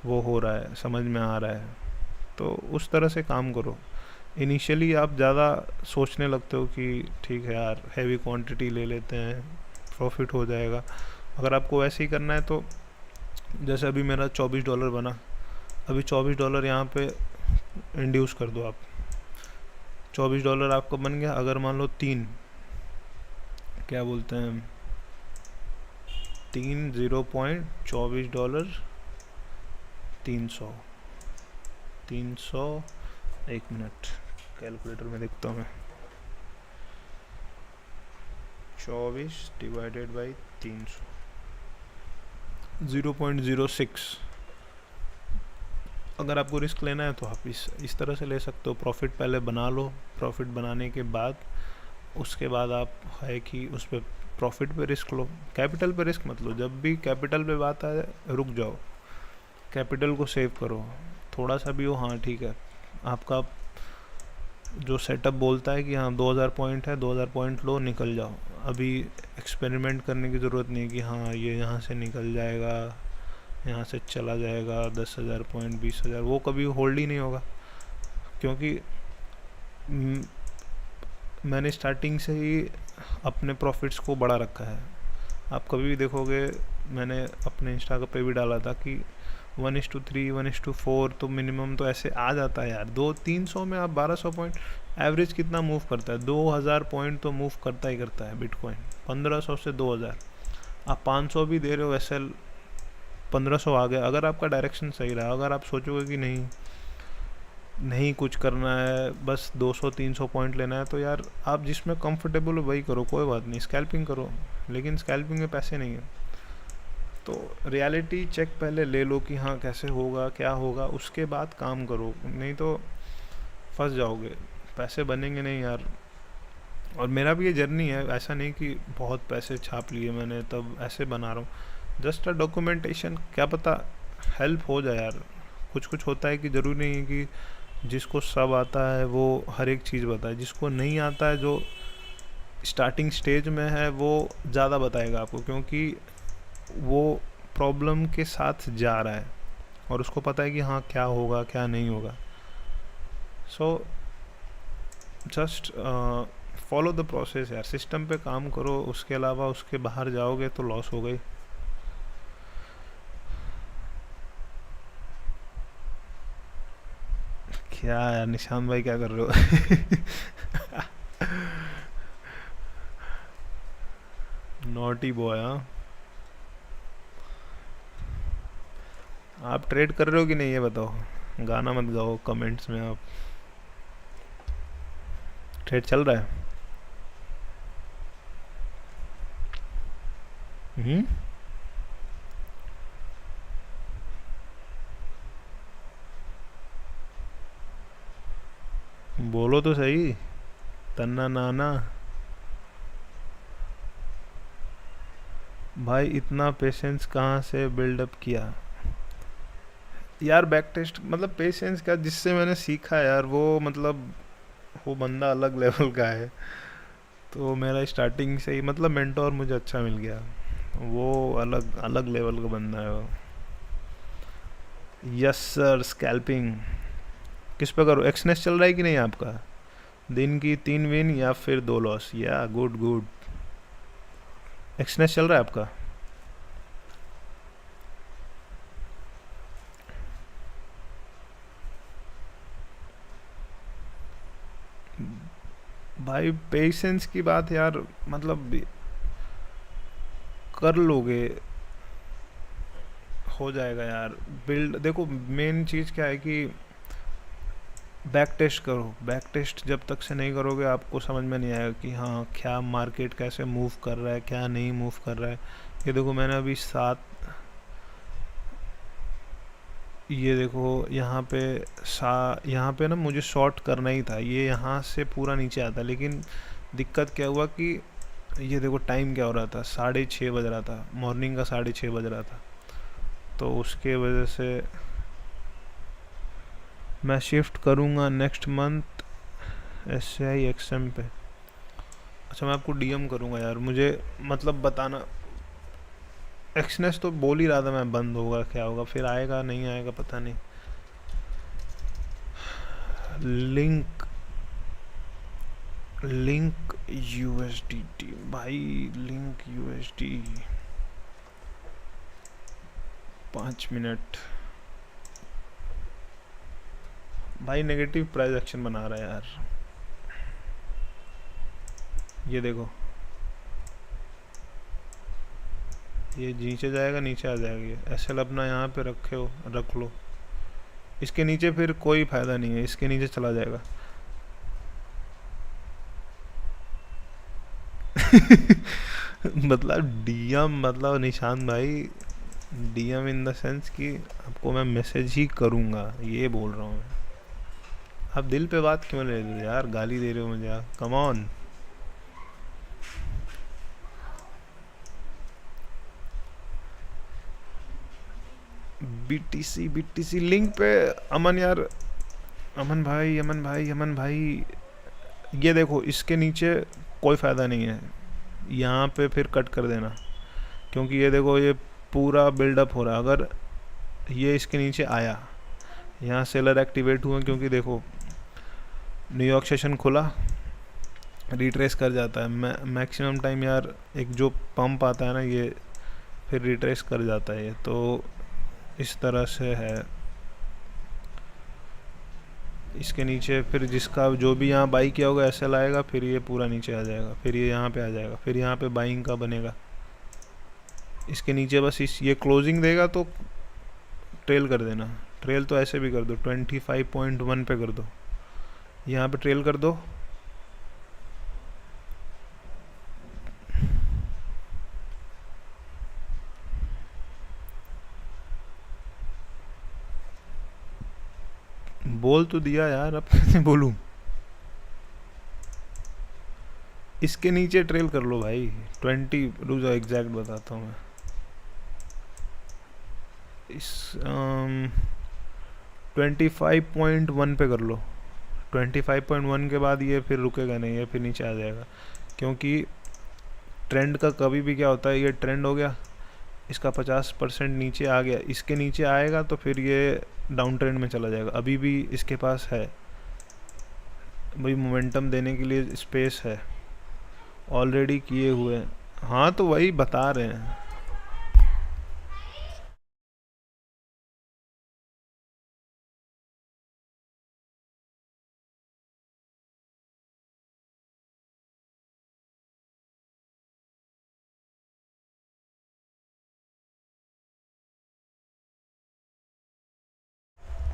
[SPEAKER 1] वो हो रहा है, समझ में आ रहा है। तो उस तरह से काम करो। इनिशियली आप ज़्यादा सोचने लगते हो कि ठीक है यार हैवी क्वांटिटी ले लेते हैं, प्रॉफिट हो जाएगा। अगर आपको वैसे ही करना है तो जैसे अभी मेरा $24 बना, अभी $24 यहाँ पे इंड्यूस कर दो आप, $24 आपका बन गया। अगर मान लो 3 क्या बोलते हैं 0.24 300 एक मिनट कैलकुलेटर में देखता हूँ मैं, 24 डिवाइडेड बाई 300 0.06। अगर आपको रिस्क लेना है तो आप इस तरह से ले सकते हो। प्रॉफिट पहले बना लो, प्रॉफिट बनाने के बाद उसके बाद आप है कि उस पर प्रॉफिट पे रिस्क लो, कैपिटल पे रिस्क मत लो। जब भी कैपिटल पे बात आए रुक जाओ, कैपिटल को सेव करो, थोड़ा सा भी हो, हाँ ठीक है। आपका जो सेटअप बोलता है कि हाँ 2000 पॉइंट है, 2000 पॉइंट लो निकल जाओ। अभी एक्सपेरिमेंट करने की ज़रूरत नहीं कि हाँ ये यहाँ से निकल जाएगा, यहाँ से चला जाएगा 10,000 पॉइंट 20,000, वो कभी होल्ड ही नहीं होगा। क्योंकि मैंने स्टार्टिंग से ही अपने प्रॉफिट्स को बढ़ा रखा है। आप कभी भी देखोगे, मैंने अपने इंस्टा पे भी डाला था कि 1:3 1:4 तो मिनिमम तो ऐसे आ जाता है यार। 200-300 में आप 1200 पॉइंट, एवरेज कितना मूव करता है? 2000 पॉइंट तो मूव करता ही करता है बिटकॉइन। 1500 से 2000, आप 500 भी दे रहे हो एसएल, 1500 आ गया। अगर आपका डायरेक्शन सही रहा, अगर आप सोचोगे कि नहीं कुछ करना है, बस 200-300 पॉइंट लेना है, तो यार आप जिसमें कंफर्टेबल हो वही करो, कोई बात नहीं, स्कैल्पिंग करो, लेकिन स्कैल्पिंग में पैसे नहीं है। तो रियलिटी चेक पहले ले लो कि हाँ कैसे होगा, क्या होगा, उसके बाद काम करो, नहीं तो फंस जाओगे, पैसे बनेंगे नहीं यार। और मेरा भी ये जर्नी है, ऐसा नहीं कि बहुत पैसे छाप लिए मैंने तब ऐसे बना रहा हूँ। जस्ट अ डॉक्यूमेंटेशन, क्या पता हेल्प हो जाए यार। कुछ कुछ होता है कि ज़रूरी नहीं है कि जिसको सब आता है वो हर एक चीज़ बताए, जिसको नहीं आता है, जो स्टार्टिंग स्टेज में है, वो ज़्यादा बताएगा आपको, क्योंकि वो प्रॉब्लम के साथ जा रहा है और उसको पता है कि हाँ क्या होगा क्या नहीं होगा। So just follow the process यार, सिस्टम पे काम करो, उसके अलावा उसके बाहर जाओगे तो लॉस हो गई। क्या यार निशान भाई क्या कर रहे हो? Naughty boy. हाँ, आप ट्रेड कर रहे हो कि नहीं ये बताओ, गाना मत गाओ कमेंट्स में। आप ट्रेड चल रहा है? हम्म, बोलो तो सही, तन्ना नाना। भाई इतना पेशेंस कहाँ से बिल्डअप किया यार? बैक टेस्ट मतलब पेशेंस का जिससे मैंने सीखा यार, वो मतलब वो बंदा अलग लेवल का है। तो मेरा स्टार्टिंग से ही मतलब मेंटोर मुझे अच्छा मिल गया, वो अलग अलग लेवल का बंदा है वो। यस सर, स्कैल्पिंग किस पे करो? एक्सनेस चल रहा है कि नहीं आपका? दिन की 3 विन या फिर 2 लॉस? या गुड गुड। एक्सनेस चल रहा है आपका? भाई पेशेंस की बात यार, मतलब कर लोगे, हो जाएगा यार। बिल्ड देखो, मेन चीज़ क्या है कि बैक टेस्ट करो। बैक टेस्ट जब तक से नहीं करोगे आपको समझ में नहीं आएगा कि हाँ क्या मार्केट कैसे मूव कर रहा है, क्या नहीं मूव कर रहा है। ये देखो मैंने अभी ये देखो यहाँ पे ना मुझे शॉर्ट करना ही था, ये यहाँ से पूरा नीचे आता, लेकिन दिक्कत क्या हुआ कि ये देखो टाइम क्या हो रहा था, 6:30 बज रहा था, मॉर्निंग का 6:30 बज रहा था। तो उसके वजह से मैं शिफ्ट करूँगा नेक्स्ट मंथ SAI XM पे। अच्छा मैं आपको DM करूँगा यार, मुझे मतलब बताना। एक्सनेस तो बोल ही रहा था मैं, बंद होगा क्या होगा, फिर आएगा नहीं आएगा पता नहीं। लिंक लिंक USDT भाई, लिंक USD 5 मिनट भाई, नेगेटिव प्राइस एक्शन बना रहा है यार। ये देखो, ये नीचे जाएगा, नीचे आ जाएगा। ये एसएल अपना यहाँ पे रख लो, इसके नीचे फिर कोई फायदा नहीं है, इसके नीचे चला जाएगा। मतलब DM, मतलब निशान भाई, DM इन द सेंस कि आपको मैं मैसेज ही करूँगा, ये बोल रहा हूँ मैं। आप दिल पे बात क्यों ले रहे हो यार, गाली दे रहे हो मुझे, कम ऑन। BTC लिंक पे अमन यार, अमन भाई ये देखो इसके नीचे कोई फ़ायदा नहीं है, यहाँ पे फिर कट कर देना, क्योंकि ये देखो ये पूरा बिल्डअप हो रहा है। अगर ये इसके नीचे आया, यहाँ सेलर एक्टिवेट हुआ, क्योंकि देखो न्यूयॉर्क सेशन खुला, रिट्रेस कर जाता है। मैक्सिमम टाइम यार एक जो पंप आता है ना, ये फिर रिट्रेस कर जाता है ये, तो इस तरह से है। इसके नीचे फिर जिसका जो भी यहाँ बाई किया होगा ऐसे लाएगा, फिर ये पूरा नीचे आ जाएगा, फिर ये यहाँ पे आ जाएगा, फिर यहाँ पे बाइंग का बनेगा। इसके नीचे बस ये क्लोजिंग देगा तो ट्रेल कर देना। ट्रेल तो ऐसे भी कर दो, 25.1 पे कर दो, यहाँ पे ट्रेल कर दो। बोल तो दिया यार, अब कैसे बोलूं। इसके नीचे ट्रेल कर लो भाई, 20, रुक जाओ एग्जैक्ट बताता हूँ मैं। इस 25.1 पे कर लो। 25.1 के बाद ये फिर रुकेगा नहीं, ये फिर नीचे आ जाएगा, क्योंकि ट्रेंड का कभी भी क्या होता है, ये ट्रेंड हो गया, इसका 50% नीचे आ गया, इसके नीचे आएगा तो फिर ये डाउन ट्रेंड में चला जाएगा। अभी भी इसके पास है भाई मोमेंटम देने के लिए स्पेस है, ऑलरेडी किए हुए हैं। हाँ तो वही बता रहे हैं।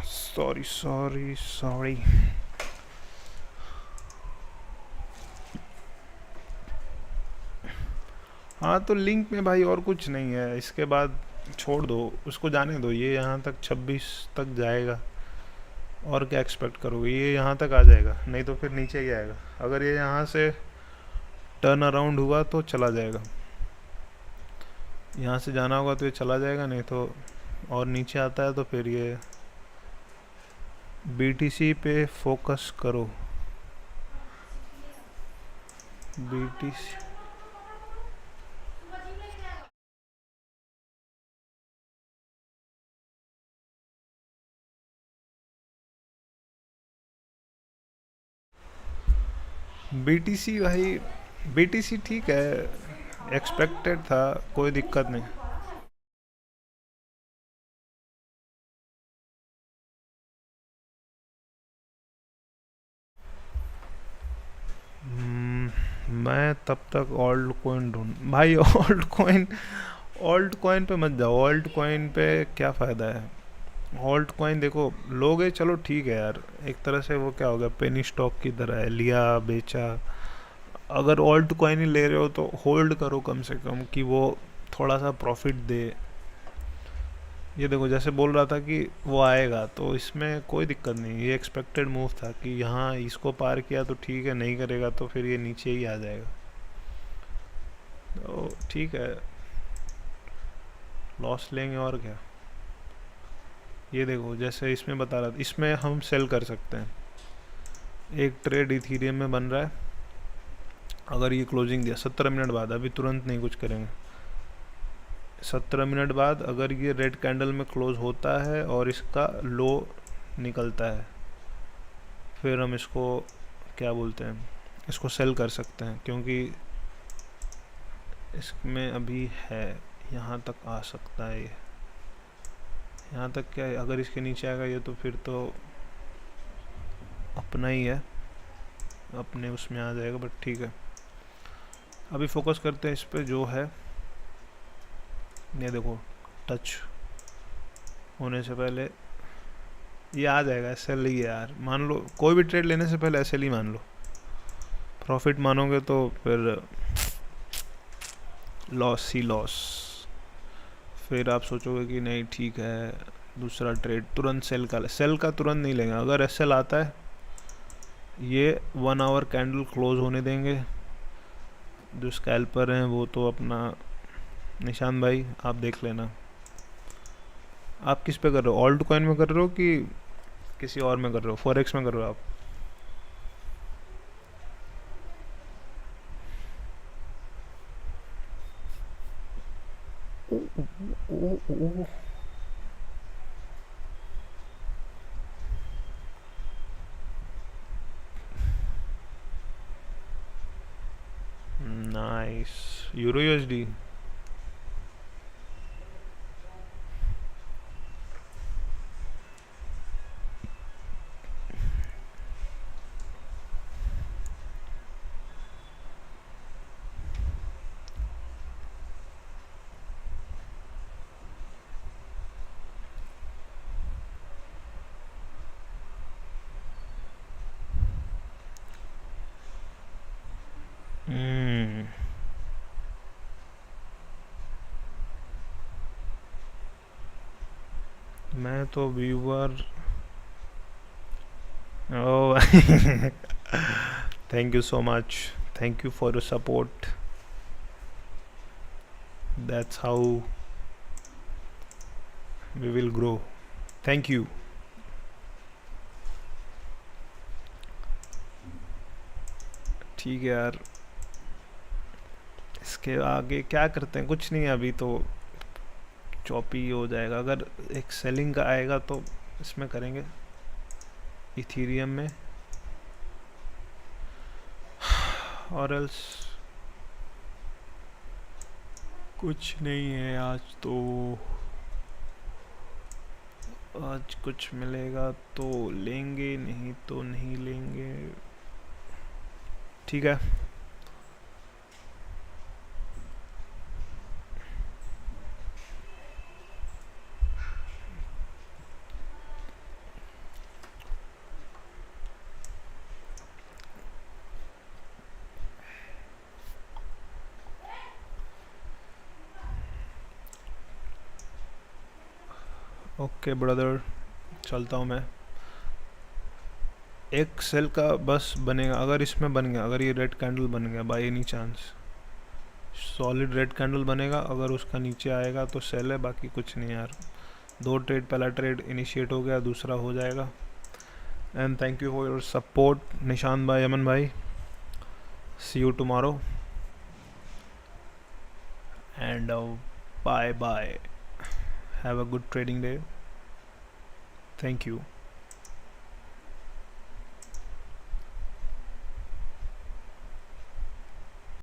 [SPEAKER 1] Sorry sorry sorry. हाँ तो लिंक में भाई और कुछ नहीं है, इसके बाद छोड़ दो उसको, जाने दो। ये यहाँ तक 26 तक जाएगा, और क्या एक्सपेक्ट करोगे, ये यहाँ तक आ जाएगा, नहीं तो फिर नीचे ही आएगा। अगर ये यहाँ से टर्न अराउंड हुआ तो चला जाएगा, यहाँ से जाना होगा तो ये चला जाएगा, नहीं तो और नीचे आता है तो फिर ये BTC पे फोकस करो। BTC BTC भाई, BTC ठीक है, एक्सपेक्टेड था, कोई दिक्कत नहीं। मैं तब तक ऑल्ट कॉइन ढूंढ भाई। ऑल्ट कॉइन पे मत जाओ, ऑल्ट कॉइन पे क्या फ़ायदा है। ऑल्ट कॉइन देखो लोगे, चलो ठीक है यार, एक तरह से वो क्या होगा, पेनी स्टॉक की तरह है, लिया बेचा। अगर ऑल्ट कॉइन ही ले रहे हो तो होल्ड करो कम से कम, कि वो थोड़ा सा प्रॉफिट दे। ये देखो जैसे बोल रहा था कि वो आएगा, तो इसमें कोई दिक्कत नहीं, ये एक्सपेक्टेड मूव था कि यहाँ इसको पार किया तो ठीक है, नहीं करेगा तो फिर ये नीचे ही आ जाएगा, तो ठीक है, लॉस लेंगे और क्या। ये देखो जैसे इसमें बता रहा था, इसमें हम सेल कर सकते हैं। एक ट्रेड इथीरियम में बन रहा है, अगर ये क्लोजिंग दिया 17 मिनट बाद, अभी तुरंत नहीं कुछ करेंगे, 17 मिनट बाद अगर ये रेड कैंडल में क्लोज होता है और इसका लो निकलता है, फिर हम इसको क्या बोलते हैं, इसको सेल कर सकते हैं, क्योंकि इसमें अभी है, यहाँ तक आ सकता है ये, यहाँ तक क्या है। अगर इसके नीचे आएगा ये तो फिर तो अपना ही है, अपने उसमें आ जाएगा, बट ठीक है। अभी फोकस करते हैं इस पे जो है। ये देखो टच होने से पहले ये आ जाएगा, ऐसे ही है यार, मान लो कोई भी ट्रेड लेने से पहले ऐसे ही मान लो, प्रॉफिट मानोगे तो फिर लॉस ही लॉस। फिर आप सोचोगे कि नहीं ठीक है, दूसरा ट्रेड तुरंत सेल का तुरंत नहीं लेंगे। अगर एसएल आता है, ये 1 आवर कैंडल क्लोज होने देंगे। जो स्कैल्पर हैं वो तो अपना, निशान भाई आप देख लेना, आप किस पे कर रहे हो, ऑल्ट कॉइन में कर रहे हो कि किसी और में कर रहे हो, फॉरेक्स में कर रहे हो आप। नाइस. Euro USD. मैं तो viewer. Oh. Thank you so much. Thank you for your support. That's how we will grow. Thank you. ठीक है यार. इसके आगे क्या करते हैं? कुछ नहीं, अभी तो चॉपी हो जाएगा. अगर एक सेलिंग का आएगा तो इसमें करेंगे, इथीरियम में. और एल्स कुछ नहीं है आज तो. आज कुछ मिलेगा तो लेंगे, नहीं तो नहीं लेंगे. ठीक है. ओके ब्रदर, चलता हूँ मैं. एक सेल का बस बनेगा अगर इसमें बन गया. अगर ये रेड कैंडल बन गया by any chance, solid red candle बनेगा. अगर उसका नीचे आएगा तो सेल है, बाकी कुछ नहीं यार. 2 ट्रेड, पहला ट्रेड इनिशिएट हो गया, दूसरा हो जाएगा. And thank you for your support Nishan भाई, अमन भाई. See you tomorrow and bye bye. Have a good trading day. Thank you.